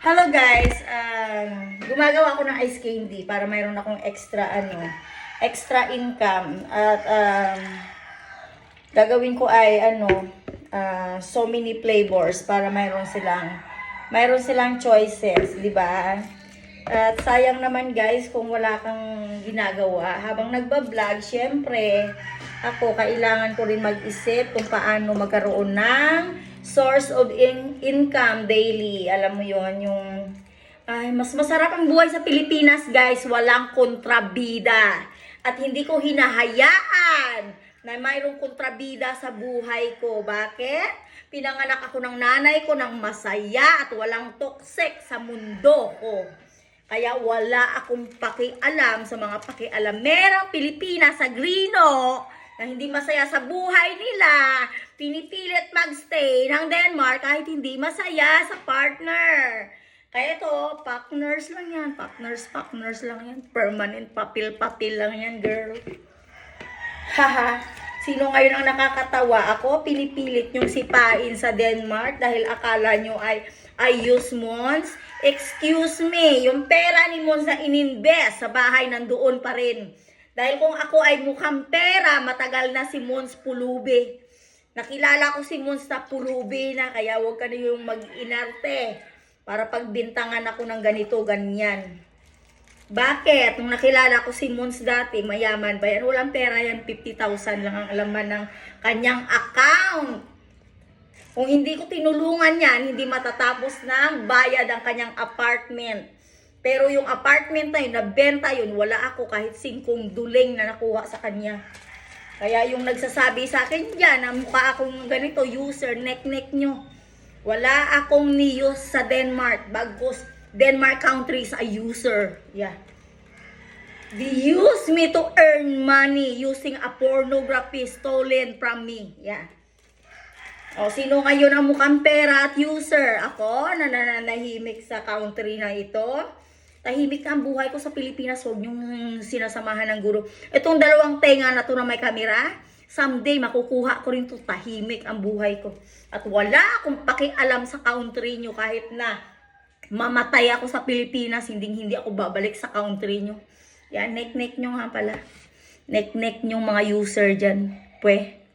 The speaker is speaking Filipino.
Hello guys, gumagawa ako ng ice candy para mayroon akong extra income at gagawin ko ay so many flavors para mayroon silang choices, di ba? At sayang naman guys kung wala kang ginagawa habang nagba-vlog. Syempre, ako kailangan ko rin mag-isip kung paano magkaroon ng source of income daily. Alam mo yon, yung mas masarap ang buhay sa Pilipinas guys, walang kontrabida. At hindi ko hinahayaan na mayroong kontrabida sa buhay ko. Bakit? Pinanganak ako ng nanay ko ng masaya at walang toxic sa mundo ko. Kaya wala akong pakialam sa mga pakialamerang Pilipinas sa Grino na hindi masaya sa buhay nila, pinipilit magstay ng Denmark kahit hindi masaya sa partner. Kaya ito, partners lang yan. Partners lang yan. Permanent papil-papil lang yan, girl. Haha. Sino ngayon ang nakakatawa? Ako, pinipilit yung sipain sa Denmark dahil akala nyo ay use Mons. Excuse me, yung pera ni Mons na ininvest sa bahay nandoon pa rin. Dahil kung ako ay mukhang pera, matagal na si Mons pulubi. Nakilala ko si Mons na pulubi na, kaya huwag ka na yung mag-inarte para pagbintangan ako ng ganito, ganyan. Bakit? Nung nakilala ko si Mons dati, mayaman ba yan? Walang pera yan, 50,000 lang ang alaman ng kanyang account. Kung hindi ko tinulungan yan, hindi matatapos ng bayad ang kanyang apartment. Pero yung apartment na yun, nabenta yun, wala ako kahit 5 duling na nakuha sa kanya. Kaya yung nagsasabi sa akin dyan, na mukha akong ganito, user, nek-nek nyo. Wala akong ni-use sa Denmark, bagkus Denmark country is a user. Yeah. They use me to earn money using a pornography stolen from me. Yeah. O, sino ngayon ang mukhang pera at user? Ako, nananahimik sa country na ito. Tahimik na ang buhay ko sa Pilipinas. Huwag niyong sinasamahan ng guro. Itong dalawang tenga na to na may kamera, someday makukuha ko rin to. Tahimik ang buhay ko. At wala akong pakialam sa country niyo kahit na mamatay ako sa Pilipinas, hindi ako babalik sa country nyo. Yan, nek-nek nyo nga pala. Nek-nek nyo mga user dyan. Pweh.